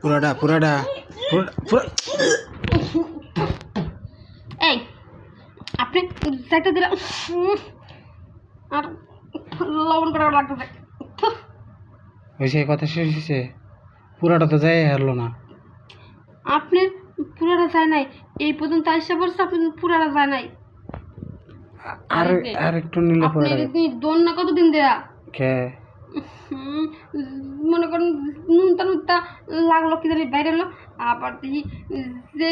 পুরাটা পুরাটা পুরা এই আপনি চাইতে দিলাম আর লবণ করে লাগতেছে। হয়েছে কথা শেষ হয়েছে পুরাটা তো যাই হারলো না আপনি পুরাটা যায় নাই, এই পর্যন্ত আইসা পড়ছে, আপনি পুরাটা যায় নাই। আর আর একটু নিলে আপনি পুরাটা দোন না কতদিন দেয়া কে মনে করেন নুনতা নুনতা লাগলো কি জানি বাইরে এলো, আবার দেখি যে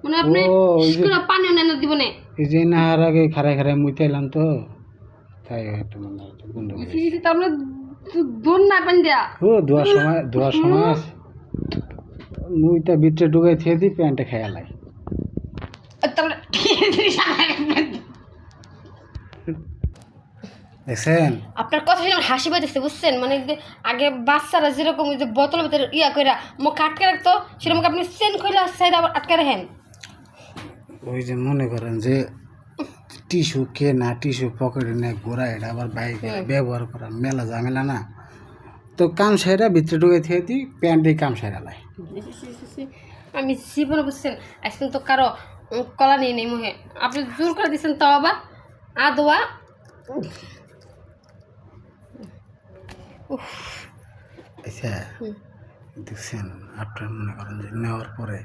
মানে আপনি পানিও নেন না জীবনে। এই যে না আর আগে খারায় খারায় মুইতে এলাম তো তাই একটু মনে হচ্ছে বন্ধু তারপরে দোন না পানি দেয়া ও দোয়ার সময় আছে মুইটা ভিতরে ঢুকাই থেকে দিই প্যান্টে খেয়ে লাই তারপরে দেখছেন আপনার কথা শুনে আমার হাসি পাইতেছে বুঝছেন, মানে যে আগে বাচ্চারা যেরকম ওই যে বোতলের ভিতরে ইয়া করে মুখ আটকে রাখতো সেরকম আপনি চেন খুলে সাইড আবার আটকে রাখেন। ওই যে মনে করেন যে টিস্যু কে না টিস্যু পকেটে নেয় ঘোরা এটা আবার বাইকে ব্যবহার করা মেলা ঝামেলা না, তো কাম সাইরা ভিতরে ঢুকে থেকে দিই প্যান্টে কাম সাইরা লাই। আমি জীবনে বুঝছেন আজকাল তো কারো কলা নিয়ে নেই মুখে, আপনি জোর করে দিচ্ছেন তাও আবার আদোয়া। আচ্ছা দেখছেন আপনার মনে করেন যে নেওয়ার পরে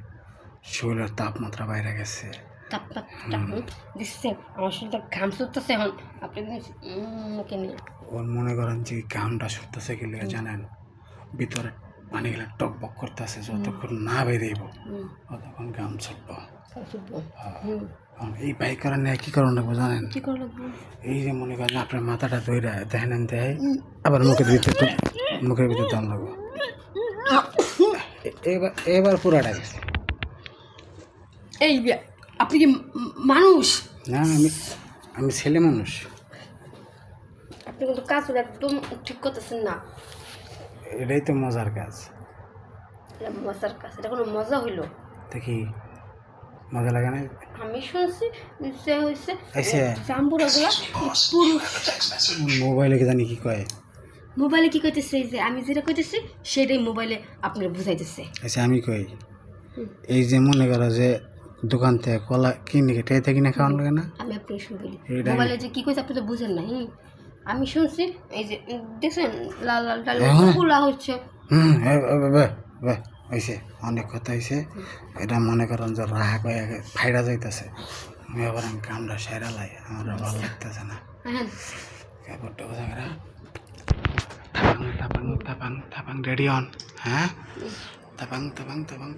শরীরের তাপমাত্রা বাইরে গেছে, তাপমাত্রা দিচ্ছেন আমার শরীরটা ঘাম ছুটতেছে এখন, আপনি মুখে নিয়ে ওর মনে করেন যে ঘামটা ছুটতেছে গেলে জানেন ভিতরে পানি গেলে টক বক করতেছে, যতক্ষণ না বেরিয়েব ততক্ষণ ঘাম ছুটবো। এই বাইক করা নিয়ে কী কারণ রাখবো জানেন, এই যে মনে করেন আপনার মাথাটা ধরে দেখেন দেয় আবার মুখের ভিতরে দম লাগবো। এবার পুরাটা গেছে। এই আপনি কি মানুষ না আমি ছেলে মানুষ। আপনি কিন্তু কাজগুলো একদম ঠিক করতেছেন না। এটাই তো মজার কাজ। এটা মজার কাজ, এটা কোনো মজা হইলো দেখি মজা লাগে না। আমি শুনছি যে হয়েছে জাম্বুরাগুলা পুরুষ মোবাইলে কি জানি কি কয়, মোবাইলে কি কইতেছে যে আমি যেটা কইতেছি সেটাই মোবাইলে আপনার বুঝাইতেছে। আচ্ছা আমি কই এই যে মনে করো যে দোকান থেকে কলা কিনে টেয়ে থেকে কিনে খাওয়ানো লাগে না, আমি আপনাকে শুনে বলি মোবাইলে যে কি কইছে আপনি তো বুঝেন না। আমি শুনছি এই যে দেখছেন লাল লাল ডাল ফুলা হচ্ছে। হয়েছে অনেক কথা হয়েছে, এটা মনে করেন যে রাগ হয়ে ফাইডা যাইতেছে, আমি আবার আমি কামড়া সেরা লাই আমার ভালো লাগতেছে না। কাপড়টা বোঝা তাপাং তাপাং তাপাং তাপাং রেডি অন, হ্যাঁ তাপাং তাপাং তাপাং।